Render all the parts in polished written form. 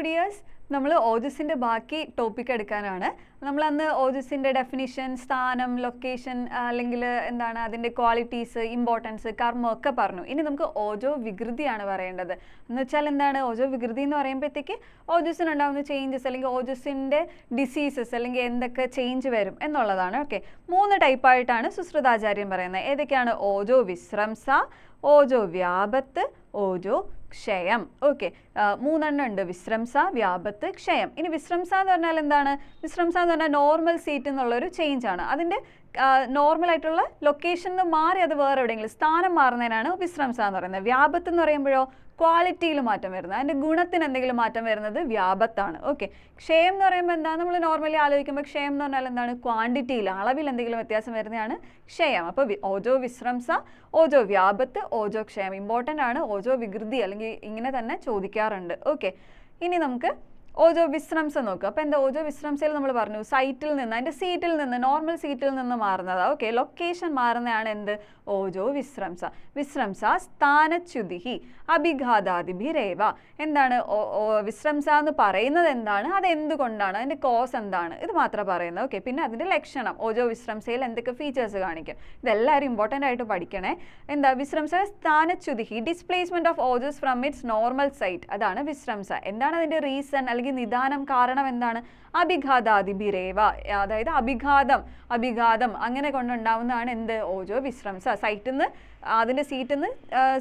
Dears, നമ്മൾ ഓജസിൻ്റെ ബാക്കി topic എടുക്കാനാണ്. നമ്മൾ അന്ന് ഓജസിൻ്റെ ഡെഫിനിഷൻ, സ്ഥാനം, ലൊക്കേഷൻ, അല്ലെങ്കിൽ എന്താണ് അതിൻ്റെ ക്വാളിറ്റീസ്, ഇമ്പോർട്ടൻസ്, കർമ്മം ഒക്കെ പറഞ്ഞു. ഇനി നമുക്ക് ഓജോ വികൃതിയാണ് പറയേണ്ടത്. എന്ന് വെച്ചാൽ എന്താണ് ഓജോ വികൃതി എന്ന് പറയുമ്പോഴത്തേക്ക് ഓജസിനുണ്ടാകുന്ന ചേഞ്ചസ് അല്ലെങ്കിൽ ഓജസിൻ്റെ ഡിസീസസ് അല്ലെങ്കിൽ എന്തൊക്കെ ചേഞ്ച് വരും എന്നുള്ളതാണ്. ഓക്കെ, 3 ടൈപ്പായിട്ടാണ് സുശ്രുതാചാര്യൻ പറയുന്നത്. ഏതൊക്കെയാണ്? ഓജോ വിശ്രംസ, ഓജോ വ്യാപത്ത്, ഓജോ ക്ഷയം. ഓക്കെ, 3 ഉണ്ട്: വിശ്രംസ, വ്യാപത്ത്, ക്ഷയം. ഇനി വിശ്രംസ എന്ന് പറഞ്ഞാൽ എന്താണ്? വിശ്രംസ എന്ന് പറഞ്ഞാൽ നോർമൽ സീറ്റ് എന്നുള്ളൊരു ചേഞ്ച് ആണ്. അതിൻ്റെ നോർമൽ ആയിട്ടുള്ള ലൊക്കേഷനിൽ നിന്ന് മാറി അത് വേറെ എവിടെയെങ്കിലും സ്ഥാനം മാറുന്നതിനാണ് വിശ്രംസ എന്ന് പറയുന്നത്. വ്യാപത്ത് എന്ന് പറയുമ്പോഴോ ക്വാളിറ്റിയിൽ മാറ്റം വരുന്നത്, അതിൻ്റെ ഗുണത്തിന് എന്തെങ്കിലും മാറ്റം വരുന്നത് വ്യാപത്താണ്. ഓക്കെ, ക്ഷയം എന്ന് പറയുമ്പോൾ എന്താ? നമ്മൾ നോർമലി ആലോചിക്കുമ്പോൾ ക്ഷയം എന്ന് പറഞ്ഞാൽ എന്താണ്? ക്വാണ്ടിറ്റിയിൽ, അളവിൽ എന്തെങ്കിലും വ്യത്യാസം വരുന്നതാണ് ക്ഷയം. അപ്പോൾ ഓജോ വിശ്രംസ, ഓജോ വ്യാപത്ത്, ഓജോ ക്ഷയം. ഇമ്പോർട്ടൻ്റ് ആണ്. ഓജോ വികൃതി അല്ലെങ്കിൽ ഇങ്ങനെ തന്നെ ചോദിക്കാറുണ്ട്. ഓക്കെ, ഇനി നമുക്ക് ഓജോ വിശ്രംസ നോക്കുക. അപ്പോൾ എന്താ? ഓജോ വിശ്രംസയിൽ നമ്മൾ പറഞ്ഞു സൈറ്റിൽ നിന്ന്, അതിൻ്റെ സീറ്റിൽ നിന്ന്, നോർമൽ സീറ്റിൽ നിന്ന് മാറുന്നതാണ്. ഓക്കെ, ലൊക്കേഷൻ മാറുന്നതാണ് എന്ത്? ഓജോ വിശ്രംസ. വിശ്രംസ സ്ഥാനച്യുതി അഭിഘാതാദിഭിരേവ. എന്താണ് വിശ്രംസ എന്ന് പറയുന്നത്? എന്താണ് അത്? എന്തുകൊണ്ടാണ്? അതിൻ്റെ കോസ് എന്താണ്? ഇത് മാത്രം പറയുന്നത്. ഓക്കെ, പിന്നെ അതിൻ്റെ ലക്ഷണം, ഓജോ വിശ്രംസയിൽ എന്തൊക്കെ ഫീച്ചേഴ്സ് കാണിക്കും, ഇതെല്ലാവരും ഇമ്പോർട്ടൻ്റ് ആയിട്ട് പഠിക്കണേ. എന്താ? വിശ്രംസ സ്ഥാനച്യുതി, displacement of ojas from its normal site. അതാണ് വിശ്രംസ. എന്താണ് അതിൻ്റെ റീസൺ അല്ലെങ്കിൽ നിദാനം, കാരണം എന്താണ്? അഭിഘാതാദിഭിരേവ, അതായത് അഭിഘാതം അങ്ങനെ കൊണ്ടുണ്ടാവുന്നതാണ് എന്ത്? ഓജോ വിശ്രംസ. സൈറ്റിൽ നിന്ന്, അതിൻ്റെ സീറ്റിൽ നിന്ന്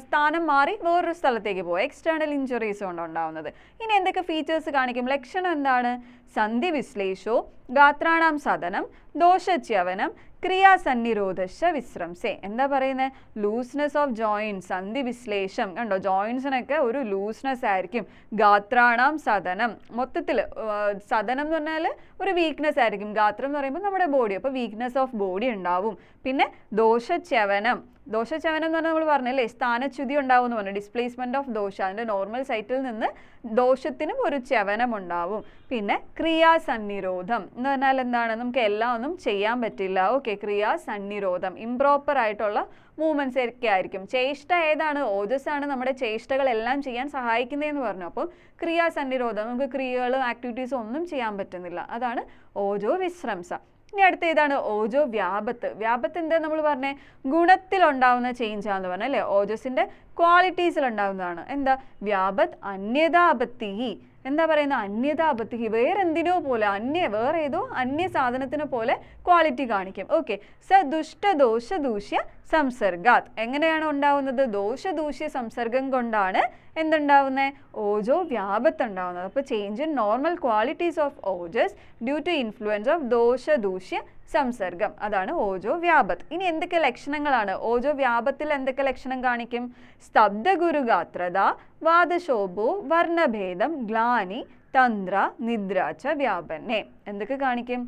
സ്ഥാനം മാറി വേറൊരു സ്ഥലത്തേക്ക് പോകും, എക്സ്റ്റേണൽ ഇഞ്ചുറീസ് കൊണ്ടുണ്ടാവുന്നത്. ഇനി എന്തൊക്കെ ഫീച്ചേഴ്സ് കാണിക്കും? ലക്ഷണം എന്താണ്? സന്ധി വിശ്ലേഷോ, ഗാത്രാണാം സദനം, ദോഷച്യവനം, ക്രിയാസന്നിരോധശ വിശ്രംസേ. എന്താ പറയുന്നത്? ലൂസ്നെസ് ഓഫ് ജോയിൻസ്, സന്ധി വിശ്ലേഷം. കണ്ടോ, ജോയിൻസിനൊക്കെ ഒരു ലൂസ്നെസ് ആയിരിക്കും. ഗാത്രാണാം സദനം, മൊത്തത്തിൽ സദനം എന്ന് പറഞ്ഞാൽ ഒരു വീക്ക്നെസ് ആയിരിക്കും. ഗാത്രം എന്ന് പറയുമ്പോൾ നമ്മുടെ ബോഡി, അപ്പോൾ വീക്ക്നെസ് ഓഫ് ബോഡി ഉണ്ടാവും. പിന്നെ ദോഷച്യവനം എന്ന് പറഞ്ഞാൽ നമ്മൾ പറഞ്ഞല്ലേ സ്ഥാനച്യുതി ഉണ്ടാവും എന്ന് പറഞ്ഞു. ഡിസ്പ്ലേസ്മെന്റ് ഓഫ് ദോഷ, അതിൻ്റെ നോർമൽ സൈറ്റിൽ നിന്ന് ദോഷത്തിനും ഒരു ച്യവനം ഉണ്ടാവും. പിന്നെ ക്രിയാസന്നിരോധം എന്ന് പറഞ്ഞാൽ എന്താണ്? നമുക്ക് എല്ലാം ഒന്നും ചെയ്യാൻ പറ്റില്ല. ഓക്കെ, ക്രിയാസന്നിരോധം, ഇംപ്രോപ്പർ ആയിട്ടുള്ള മൂവ്മെന്റ്സ് ഒക്കെ ആയിരിക്കും. ചേഷ്ട ഏതാണ്? ഓജസ് ആണ് നമ്മുടെ ചേഷ്ടകളെല്ലാം ചെയ്യാൻ സഹായിക്കുന്നതെന്ന് പറഞ്ഞു. അപ്പോൾ ക്രിയാസന്നിരോധം, നമുക്ക് ക്രിയകളും ആക്ടിവിറ്റീസും ഒന്നും ചെയ്യാൻ പറ്റുന്നില്ല. അതാണ് ഓജോ വിശ്രംസ. ഇനി അടുത്ത ഏതാണ്? ഓജോ വ്യാപത്ത്. വ്യാപത്ത് എന്താ നമ്മൾ പറഞ്ഞേ? ഗുണത്തിലുണ്ടാവുന്ന ചേഞ്ച് ആണെന്ന് പറഞ്ഞ അല്ലേ? ഓജസിന്റെ ക്വാളിറ്റീസിൽ ഉണ്ടാവുന്നതാണ്. എന്താ? വ്യാപത്ത് അന്യതാപത്തി. എന്താ പറയുന്നത്? അന്യതാപത്തി, വേറെന്തിനോ പോലെ, വേറെ ഏതോ അന്യ സാധനത്തിനെ പോലെ ക്വാളിറ്റി കാണിക്കും. ഓക്കെ, സ ദുഷ്ടദോഷ ദൂഷ്യ സംസർഗാത്. എങ്ങനെയാണ് ഉണ്ടാവുന്നത്? ദോഷദൂഷ്യ സംസർഗം കൊണ്ടാണ് എന്തുണ്ടാവുന്നത്? ഓജോ വ്യാപത്ത് ഉണ്ടാവുന്നത്. അപ്പോൾ change in normal qualities of ojas due to influence of ദോഷദൂഷ്യ സംസർഗം, അതാണ് ഓജോ വ്യാപത്ത്. ഇനി എന്തൊക്കെ ലക്ഷണങ്ങളാണ്? ഓജോ വ്യാപത്തിൽ എന്തൊക്കെ ലക്ഷണം കാണിക്കും? സ്തബ്ധ ഗുരുഗാത്രത, വാദശോഭോ, വർണ്ണഭേദം, ഗ്ലാനി, തന്ത്ര, നിദ്രാച്ച വ്യാപനെ. എന്തൊക്കെ കാണിക്കും?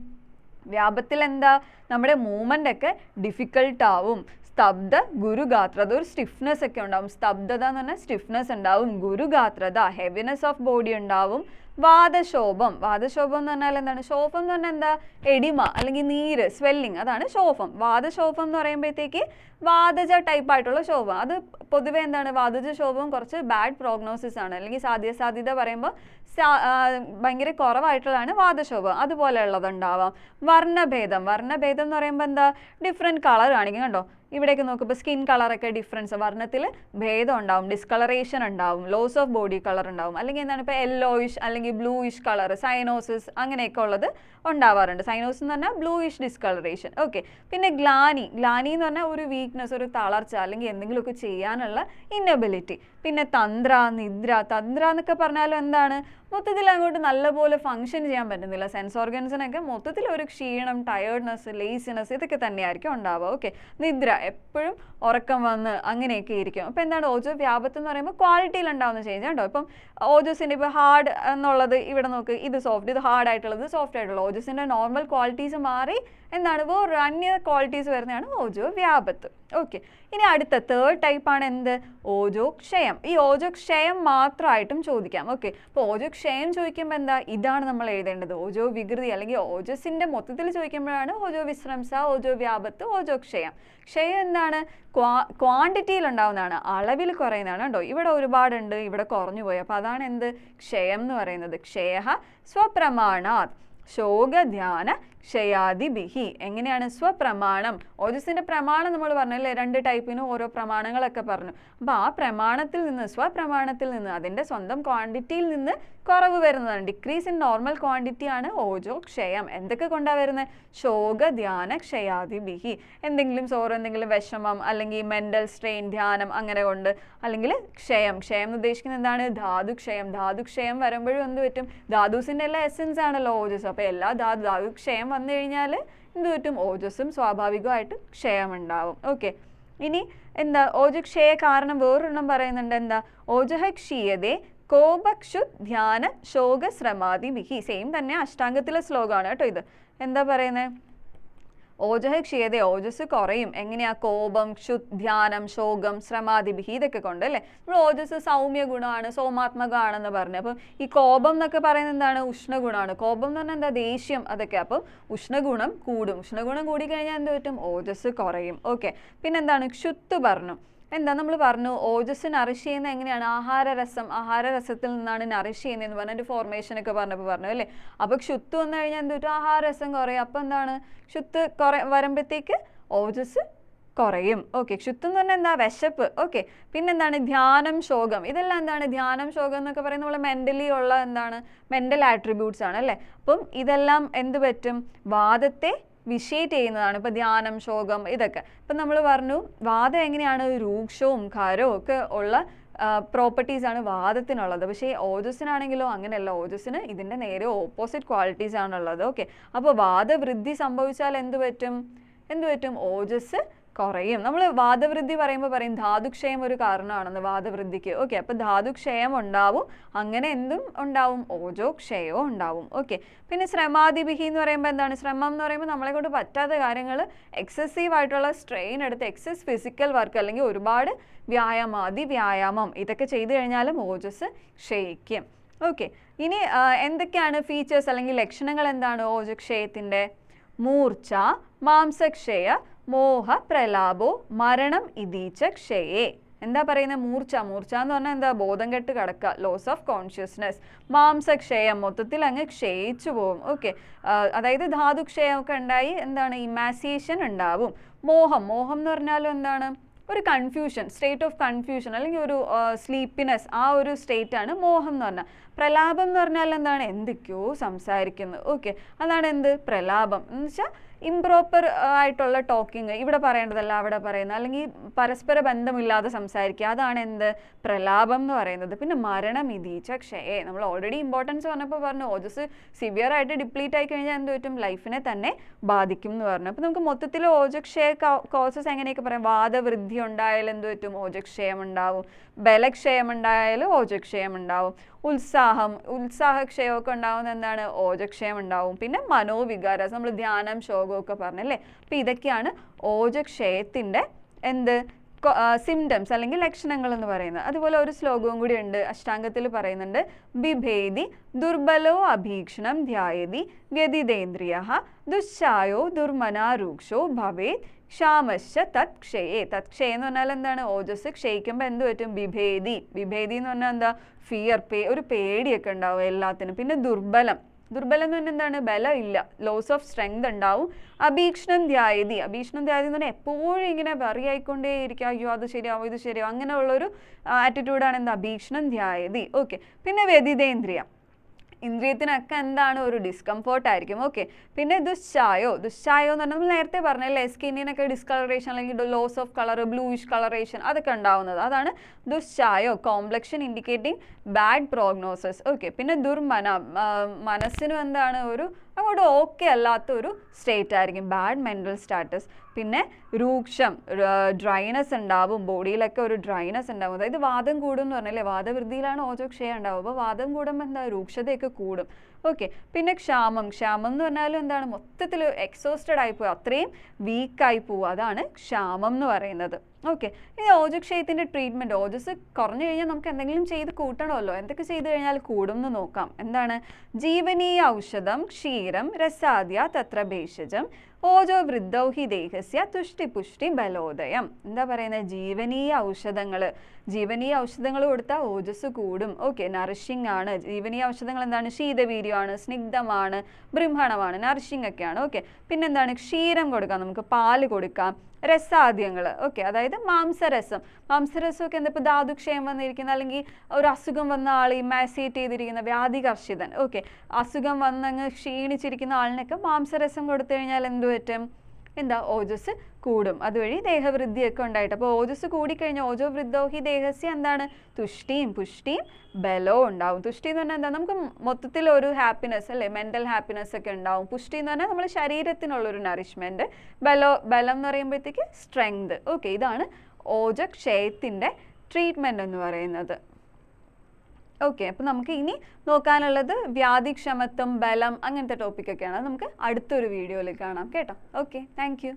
വ്യാപത്തിൽ എന്താ? നമ്മുടെ മൂവ്മെന്റ് ഒക്കെ ഡിഫിക്കൽട്ട് ആവും. സ്തബ്ധ ഗുരുഗാത്രത, ഒരു സ്റ്റിഫ്നെസ് ഒക്കെ ഉണ്ടാവും. സ്തബ്ധത എന്ന് പറഞ്ഞാൽ സ്റ്റിഫ്നെസ് ഉണ്ടാവും. ഗുരുഗാത്രത, ഹെവിനെസ് ഓഫ് ബോഡി ഉണ്ടാവും. വാദശോഭം എന്ന് പറഞ്ഞാൽ എന്താണ്? ശോഭം എന്ന് പറഞ്ഞാൽ എന്താ? എഡിമ അല്ലെങ്കിൽ നീര്, സ്വെല്ലിങ്, അതാണ് ശോഭം. വാദശോഭം എന്ന് പറയുമ്പോഴത്തേക്ക് വാതജ ടൈപ്പ് ആയിട്ടുള്ള ശോഭം. അത് പൊതുവെ എന്താണ്? വാതജ ശോഭം കുറച്ച് ബാഡ് പ്രോഗ്നോസിസ് ആണ്, അല്ലെങ്കിൽ സാധ്യത പറയുമ്പോൾ ഭയങ്കര കുറവായിട്ടുള്ളതാണ് വാദശോഭം. അതുപോലെയുള്ളതുണ്ടാവാം. വർണ്ണഭേദം എന്ന് പറയുമ്പോൾ എന്താ? ഡിഫറെൻറ്റ് കളർ കാണിക്കും. കണ്ടോ, ഇവിടേക്ക് നോക്കുമ്പോൾ സ്കിൻ കളറൊക്കെ ഡിഫറൻസ്, വർണ്ണത്തിൽ ഭേദം ഉണ്ടാവും, ഡിസ്കളറേഷൻ ഉണ്ടാവും, ലോസ് ഓഫ് ബോഡി കളർ ഉണ്ടാവും. അല്ലെങ്കിൽ എന്താണ്? ഇപ്പോൾ യെല്ലോയിഷ് അല്ലെങ്കിൽ ബ്ലൂയിഷ് കളർ, സൈനോസിസ് അങ്ങനെയൊക്കെ ഉള്ളത് ഉണ്ടാവാറുണ്ട്. സൈനോസിസ് എന്ന് പറഞ്ഞാൽ ബ്ലൂയിഷ് ഡിസ്കളറേഷൻ. ഓക്കെ, പിന്നെ ഗ്ലാനി എന്ന് പറഞ്ഞാൽ ഒരു വീക്ക്നെസ്, ഒരു തളർച്ച, അല്ലെങ്കിൽ എന്തെങ്കിലുമൊക്കെ ചെയ്യാനുള്ള ഇന്നബിലിറ്റി. പിന്നെ തന്ത്ര, നിദ്ര. തന്ത്ര എന്നൊക്കെ പറഞ്ഞാലും എന്താണ്? മൊത്തത്തിൽ അങ്ങോട്ട് നല്ലപോലെ ഫങ്ഷൻ ചെയ്യാൻ പറ്റുന്നില്ല. സെൻസ് ഓർഗൻസിനൊക്കെ മൊത്തത്തിൽ ഒരു ക്ഷീണം, ടയേർഡ്നെസ്, ലേസിനെസ്, ഇതൊക്കെ തന്നെയായിരിക്കും ഉണ്ടാവുക. ഓക്കെ, നിദ്ര, എപ്പോഴും ഉറക്കം വന്ന് അങ്ങനെയൊക്കെ ഇരിക്കും. അപ്പോൾ എന്താണ്? ഓജോ വ്യാപത്ത് എന്ന് പറയുമ്പോൾ ക്വാളിറ്റിയിൽ ഉണ്ടാവുന്ന ചേഞ്ച് ഉണ്ടോ? ഇപ്പം ഓജസിൻ്റെ ഇപ്പോൾ ഹാർഡ് എന്നുള്ളത് ഇവിടെ നോക്ക്, ഇത് സോഫ്റ്റ്, ഇത് ഹാർഡ് ആയിട്ടുള്ളത് സോഫ്റ്റ് ആയിട്ടുള്ളത്. ഓജസിൻ്റെ നോർമൽ ക്വാളിറ്റീസ് മാറി എന്താണ് വേറൊരു അന്യ ക്വാളിറ്റീസ് വരുന്നതാണ് ഓജോ വ്യാപത്ത്. ഓക്കെ, ഇനി അടുത്ത തേർഡ് ടൈപ്പാണ് എന്ത്? ഓജോ ക്ഷയം. ഈ ഓജോ ക്ഷയം മാത്രമായിട്ടും ചോദിക്കാം. ഓക്കെ, അപ്പോൾ ഓജോ ക്ഷയം ചോദിക്കുമ്പോൾ എന്താ, ഇതാണ് നമ്മൾ എഴുതേണ്ടത്. ഓജോ വികൃതി അല്ലെങ്കിൽ ഓജസിൻ്റെ മൊത്തത്തിൽ ചോദിക്കുമ്പോഴാണ് ഓജോ വിശ്രംസ, ഓജോ വ്യാപത്ത്, ഓജോ ക്ഷയം. ക്ഷയം എന്താണ്? ക്വാണ്ടിറ്റിയിൽ ഉണ്ടാവുന്നതാണ്, അളവിൽ കുറയുന്നതാണ്. കേട്ടോ, ഇവിടെ ഒരുപാടുണ്ട്, ഇവിടെ കുറഞ്ഞു പോയി. അപ്പോൾ അതാണ് എന്ത്? ക്ഷയം എന്ന് പറയുന്നത്. ക്ഷയ സ്വപ്രമാണാത് ശോകധ്യാന ക്ഷയാദിഭിഹി. എങ്ങനെയാണ്? സ്വപ്രമാണം. ഓജസ്സിന്റെ പ്രമാണം നമ്മൾ പറഞ്ഞല്ലേ, 2 ടൈപ്പിനും ഓരോ പ്രമാണങ്ങളൊക്കെ പറഞ്ഞു. അപ്പോൾ ആ പ്രമാണത്തിൽ നിന്ന്, സ്വപ്രമാണത്തിൽ നിന്ന്, അതിൻ്റെ സ്വന്തം ക്വാണ്ടിറ്റിയിൽ നിന്ന് കുറവ് വരുന്നതാണ്. ഡിക്രീസ് ഇൻ നോർമൽ ക്വാണ്ടിറ്റി ആണ് ഓജോ ക്ഷയം. എന്തൊക്കെ കൊണ്ടാണ് വരുന്നത്? ശോകധ്യാന ക്ഷയാദിഭിഹി. എന്തെങ്കിലും എന്തെങ്കിലും വിഷമം അല്ലെങ്കിൽ മെൻ്റൽ സ്ട്രെയിൻ, ധ്യാനം അങ്ങനെ കൊണ്ട്, അല്ലെങ്കിൽ ക്ഷയം. ക്ഷയം എന്ന് ഉദ്ദേശിക്കുന്നത് എന്താണ്? ധാതുക്ഷയം. ധാതുക്ഷയം വരുമ്പോഴും എന്ത് പറ്റും? ധാതുസിൻ്റെ എല്ലാ എസെൻസ് ആണല്ലോ ഓജസ്. അപ്പോൾ എല്ലാ ധാതുക്ഷയം വന്നു കഴിഞ്ഞാൽ എന്ത് പറ്റും? ഓജസ്സും സ്വാഭാവികമായിട്ടും ക്ഷയമുണ്ടാവും. ഓക്കെ, ഇനി എന്താ ഓജോ ക്ഷയ കാരണം വേറൊരെണ്ണം പറയുന്നുണ്ട്. എന്താ? ഓജഹ ക്ഷീയതേ കോപക്ഷുത് ധ്യാന ശോക ശ്രമാദിഭിഹി. സെയിം തന്നെ അഷ്ടാംഗത്തിലെ ശ്ലോകമാണ് കേട്ടോ ഇത്. എന്താ പറയുന്നത്? ഓജഹ ക്ഷീയതേ, ഓജസ് കുറയും. എങ്ങനെയാ? കോപം, ക്ഷുത്, ധ്യാനം, ശോകം, ശ്രമാദിഭിഹി, ഇതൊക്കെ കൊണ്ട് അല്ലേ. നമ്മൾ ഓജസ് സൗമ്യ ഗുണമാണ്, സോമാത്മകമാണെന്ന് പറഞ്ഞു. അപ്പം ഈ കോപം എന്നൊക്കെ പറയുന്നത് എന്താണ്? ഉഷ്ണഗുണമാണ്. കോപം എന്ന് പറഞ്ഞാൽ എന്താ? ദേഷ്യം, അതൊക്കെ. അപ്പം ഉഷ്ണഗുണം കൂടും. ഉഷ്ണഗുണം കൂടിക്കഴിഞ്ഞാൽ എന്ത് പറ്റും? ഓജസ് കുറയും. ഓക്കെ, പിന്നെന്താണ്? ക്ഷുത്ത് പറഞ്ഞു. എന്താ നമ്മൾ പറഞ്ഞു? ഓജസ് നറിഷ് ചെയ്യുന്നത് എങ്ങനെയാണ്? ആഹാരരസം. ആഹാരരസത്തിൽ നിന്നാണ് നറിഷ് ചെയ്യുന്നതെന്ന് പറഞ്ഞിട്ട് ഫോർമേഷൻ ഒക്കെ പറഞ്ഞപ്പോൾ പറഞ്ഞു അല്ലേ. അപ്പോൾ ക്ഷുത്ത് വന്നു കഴിഞ്ഞാൽ എന്ത് പറ്റും? ആഹാരരസം കുറയും. അപ്പോൾ എന്താണ്? ക്ഷുത്ത് വരുമ്പോഴത്തേക്ക് ഓജസ് കുറയും. ഓക്കെ, ക്ഷുത്ത് എന്ന് പറഞ്ഞാൽ എന്താ? വിശപ്പ്. ഓക്കെ, പിന്നെന്താണ്? ധ്യാനം, ശോകം. ഇതെല്ലാം എന്താണ്? ധ്യാനം, ശോകം എന്നൊക്കെ പറയുന്നത് നമ്മൾ മെൻ്റലി ഉള്ള എന്താണ്? മെൻ്റൽ ആട്രിബ്യൂട്ട്സ് ആണ് അല്ലേ. അപ്പം ഇതെല്ലാം എന്ത് പറ്റും? വാദത്തെ വിഷേറ്റ് ചെയ്യുന്നതാണ്. ഇപ്പോൾ ധ്യാനം, ശോകം, ഇതൊക്കെ. ഇപ്പം നമ്മൾ പറഞ്ഞു വാദം എങ്ങനെയാണ്? രൂക്ഷവും ഖരവും ഒക്കെ ഉള്ള പ്രോപ്പർട്ടീസാണ് വാദത്തിനുള്ളത്. പക്ഷേ ഓജസ്സിനാണെങ്കിലോ അങ്ങനെയല്ല. ഓജസ്സിന് ഇതിൻ്റെ നേരെ ഓപ്പോസിറ്റ് ക്വാളിറ്റീസ് ആണുള്ളത്. ഓക്കെ, അപ്പോൾ വാദവൃദ്ധി സംഭവിച്ചാൽ എന്ത് പറ്റും? ഓജസ് കുറയും. നമ്മൾ വാദവൃദ്ധി പറയുമ്പോൾ പറയും ധാതുക്ഷയം ഒരു കാരണമാണെന്ന് വാദവൃദ്ധിക്ക്. ഓക്കെ, അപ്പോൾ ധാതുക്ഷയം ഉണ്ടാവും. അങ്ങനെ എന്തും ഉണ്ടാവും? ഓജോ ക്ഷയവും ഉണ്ടാവും. ഓക്കെ, പിന്നെ ശ്രമാദിഭിഹി എന്ന് പറയുമ്പോൾ എന്താണ്? ശ്രമം എന്ന് പറയുമ്പോൾ നമ്മളെ കൊണ്ട് പറ്റാത്ത കാര്യങ്ങൾ, എക്സസീവ് ആയിട്ടുള്ള സ്ട്രെയിൻ എടുത്ത് എക്സസ് ഫിസിക്കൽ വർക്ക് അല്ലെങ്കിൽ ഒരുപാട് വ്യായാമം ഇതൊക്കെ ചെയ്തു കഴിഞ്ഞാലും ഓജസ് ക്ഷയിക്കും. ഓക്കെ, ഇനി എന്തൊക്കെയാണ് ഫീച്ചേഴ്സ് അല്ലെങ്കിൽ ലക്ഷണങ്ങൾ എന്താണ് ഓജക്ഷയത്തിൻ്റെ? മൂർച്ച, മാംസക്ഷയ, മോഹ, പ്രലാപോ, മരണം ഇതീച്ച ക്ഷയേ. എന്താ പറയുന്നത്? മൂർച്ച എന്ന് പറഞ്ഞാൽ എന്താ? ബോധം കെട്ട് കിടക്കുക, ലോസ് ഓഫ് കോൺഷ്യസ്നെസ്. മാംസക്ഷയം, മൊത്തത്തിൽ അങ്ങ് ക്ഷയിച്ചു പോകും. ഓക്കെ, അതായത് ധാതുക്ഷയമൊക്കെ ഉണ്ടായി എന്താണ്? ഇമാസിയേഷൻ ഉണ്ടാവും. മോഹം എന്ന് പറഞ്ഞാലും എന്താണ്? ഒരു കൺഫ്യൂഷൻ, സ്റ്റേറ്റ് ഓഫ് കൺഫ്യൂഷൻ അല്ലെങ്കിൽ ഒരു സ്ലീപ്പിനെസ്, ആ ഒരു സ്റ്റേറ്റ് ആണ് മോഹം എന്ന് പറഞ്ഞാൽ. പ്രലാപം എന്ന് പറഞ്ഞാൽ എന്താണ്? എന്തൊക്കെയോ സംസാരിക്കുന്നു. ഓക്കെ, അതാണ് എന്ത്? പ്രലാപം എന്ന് വെച്ചാൽ ഇംപ്രോപ്പർ ആയിട്ടുള്ള ടോക്കിങ്, ഇവിടെ പറയേണ്ടതല്ല അവിടെ പറയുന്നത്, അല്ലെങ്കിൽ പരസ്പര ബന്ധമില്ലാതെ സംസാരിക്കുക, അതാണ് എന്ത്? പ്രലാപം എന്ന് പറയുന്നത്. പിന്നെ മരണം ഇതീച്ച ക്ഷയേ. നമ്മൾ ഓൾറെഡി ഇമ്പോർട്ടൻസ് പറഞ്ഞപ്പോൾ പറഞ്ഞു ഓജസ് സിവിയർ ആയിട്ട് ഡിപ്ലീറ്റ് ആയി കഴിഞ്ഞാൽ എന്ത് പറ്റും? ലൈഫിനെ തന്നെ ബാധിക്കും എന്ന് പറഞ്ഞു. അപ്പോൾ നമുക്ക് മൊത്തത്തിൽ ഓജക്ഷയ കോസസ് എങ്ങനെയൊക്കെ പറയാം? വാദവൃദ്ധി ഉണ്ടായാലും എന്ത് പറ്റും? ഓജക്ഷയം ഉണ്ടാവും. ബലക്ഷയം ഉണ്ടായാലും ഓജക്ഷയം ഉണ്ടാവും. ഉത്സാഹക്ഷയമൊക്കെ ഉണ്ടാവുന്ന എന്താണ്? ഓജക്ഷയം ഉണ്ടാവും. പിന്നെ മനോവികാരം, നമ്മൾ ധ്യാനം, ശോകമൊക്കെ പറഞ്ഞല്ലേ. അപ്പോൾ ഇതൊക്കെയാണ് ഓജക്ഷയത്തിൻ്റെ എന്ത്? സിംറ്റംസ് അല്ലെങ്കിൽ ലക്ഷണങ്ങൾ എന്ന് പറയുന്നത്. അതുപോലെ ഒരു ശ്ലോകവും കൂടി ഉണ്ട്, അഷ്ടാംഗത്തിൽ പറയുന്നുണ്ട്. ബിഭേദി ദുർബലോ അഭീക്ഷണം ധ്യായതി വ്യതിതേന്ദ്രിയ ദുശ്ചായോ ദുർമനാരൂക്ഷോ ഭവേത് ക്ഷാമശ്ച തത് ക്ഷയേ. തത് ക്ഷയം എന്ന് പറഞ്ഞാൽ എന്താണ്? ഓജസ് ക്ഷയിക്കുമ്പോൾ എന്ത് പറ്റും? ബിഭേദി എന്ന് പറഞ്ഞാൽ എന്താ? ഫിയർ, ഒരു പേടിയൊക്കെ ഉണ്ടാവും എല്ലാത്തിനും. പിന്നെ ദുർബലം എന്ന് പറഞ്ഞാൽ എന്താണ്? ബലം ഇല്ല, ലോസ് ഓഫ് സ്ട്രെങ്ത് ഉണ്ടാവും. അഭീക്ഷണം ധ്യായതി എന്ന് പറഞ്ഞാൽ എപ്പോഴും ഇങ്ങനെ വറിയായിക്കൊണ്ടേയിരിക്കുക, അയ്യോ അത് ശരിയാവും ഇത് ശരിയാവും, അങ്ങനെയുള്ളൊരു ആറ്റിറ്റ്യൂഡാണ് എന്താ? അഭീക്ഷണം ധ്യായതി. ഓക്കെ, പിന്നെ വ്യതിതേന്ദ്രിയം, ഇന്ദ്രിയത്തിനൊക്കെ എന്താണ്? ഒരു ഡിസ്കംഫോർട്ട് ആയിരിക്കും. ഓക്കെ, പിന്നെ ദുശ്ചായോ എന്ന് പറഞ്ഞാൽ നമ്മൾ നേരത്തെ പറഞ്ഞല്ലേ, സ്കിന്നിനൊക്കെ ഡിസ്കളറേഷൻ അല്ലെങ്കിൽ loss of colour, bluish colouration അതൊക്കെ ഉണ്ടാവുന്നത്, അതാണ് ദുശ്ചായോ. Complexion indicating bad prognosis. Okay, പിന്നെ ദുർമന, മനസ്സിനും എന്താണ്? ഒരു അങ്ങോട്ട് ഓക്കെ അല്ലാത്ത ഒരു സ്റ്റേറ്റ് ആയിരിക്കും, ബാഡ് മെൻ്റൽ സ്റ്റാറ്റസ്. പിന്നെ രൂക്ഷം, ഡ്രൈനസ് ഉണ്ടാവും, ബോഡിയിലൊക്കെ ഒരു ഡ്രൈനസ് ഉണ്ടാവും. അതായത് വാദം കൂടും എന്ന് പറഞ്ഞല്ലേ, വാദവൃദ്ധിയിലാണ് ഓജോക്ഷയം ഉണ്ടാവും. അപ്പോൾ വാദം കൂടുമ്പോൾ എന്താ? രൂക്ഷതയൊക്കെ കൂടും. ഓക്കെ. പിന്നെ ക്ഷാമം എന്ന് പറഞ്ഞാലും എന്താണ്, മൊത്തത്തിൽ എക്സോസ്റ്റഡ് ആയി പോവുക, അത്രയും വീക്കായി പോവുക, അതാണ് ക്ഷാമം എന്ന് പറയുന്നത്. ഓക്കെ. ഇനി ഓജക്ഷയത്തിൻ്റെ ട്രീറ്റ്മെൻറ്റ്, ഓജസ് കുറഞ്ഞു കഴിഞ്ഞാൽ നമുക്ക് എന്തെങ്കിലും ചെയ്ത് കൂട്ടണമല്ലോ. എന്തൊക്കെ ചെയ്ത് കഴിഞ്ഞാൽ കൂടും എന്ന് നോക്കാം. എന്താണ്? ജീവനീയ ഔഷധം ക്ഷീരം രസാദ്യ തത്ര ഭേഷജം ഓജോ വൃദ്ധൗ ഹി ദേഹസ്യ തുഷ്ടി പുഷ്ടി ബലോദയം. എന്താ പറയുന്നത്? ജീവനീയ ഔഷധങ്ങൾ കൊടുത്താൽ ഓജസ് കൂടും. ഓക്കെ, നറിഷിംഗ് ആണ്. ജീവനീയ ഔഷധങ്ങൾ എന്താണ്? ശീതവീര്യമാണ്, സ്നിഗ്ധമാണ്, ബൃംഹണമാണ്, നറിഷിംഗ് ഒക്കെയാണ്. ഓക്കെ. പിന്നെന്താണ്? ക്ഷീരം കൊടുക്കാം, നമുക്ക് പാല് കൊടുക്കാം. രസാദ്യങ്ങൾ, ഓക്കെ, അതായത് മാംസരസമൊക്കെ എന്താ, ഇപ്പോൾ ധാതുക്ഷയം വന്നിരിക്കുന്ന അല്ലെങ്കിൽ ഒരു അസുഖം വന്ന ആൾ, ഇമാസിയേറ്റ് ചെയ്തിരിക്കുന്ന വ്യാധികർഷിതൻ, ഓക്കെ, അസുഖം വന്നങ്ങ് ക്ഷീണിച്ചിരിക്കുന്ന ആളിനൊക്കെ മാംസരസം കൊടുത്തു കഴിഞ്ഞാൽ എന്ത് പറ്റും? എന്താ? ഓജസ് കൂടും. അതുവഴി ദേഹവൃദ്ധിയൊക്കെ ഉണ്ടായിട്ട്. അപ്പോൾ ഓജസ് കൂടിക്കഴിഞ്ഞാൽ ഓജോ വൃദ്ധോഹി ദേഹസ്യ എന്താണ്? തുഷ്ടിയും പുഷ്ടിയും ബലവും ഉണ്ടാവും. തുഷ്ടി എന്ന് പറഞ്ഞാൽ എന്താ? നമുക്ക് മൊത്തത്തിൽ ഒരു ഹാപ്പിനെസ് അല്ലേ, മെൻ്റൽ ഹാപ്പിനെസ് ഒക്കെ ഉണ്ടാവും. പുഷ്ടി എന്ന് പറഞ്ഞാൽ നമ്മൾ ശരീരത്തിനുള്ളൊരു നറിഷ്മെൻറ്റ്. ബലം എന്ന് പറയുമ്പോഴത്തേക്ക് സ്ട്രെങ്ത്. ഓക്കെ, ഇതാണ് ഓജക്ഷയത്തിൻ്റെ ട്രീറ്റ്മെൻറ്റ് എന്ന് പറയുന്നത്. ഓക്കെ, അപ്പോൾ നമുക്ക് ഇനി നോക്കാനുള്ളത് വ്യാധിക്ഷമത്വം, ബലം, അങ്ങനത്തെ ടോപ്പിക്കൊക്കെയാണ്. അത് നമുക്ക് അടുത്തൊരു വീഡിയോയിൽ കാണാം കേട്ടോ. Okay, thank you.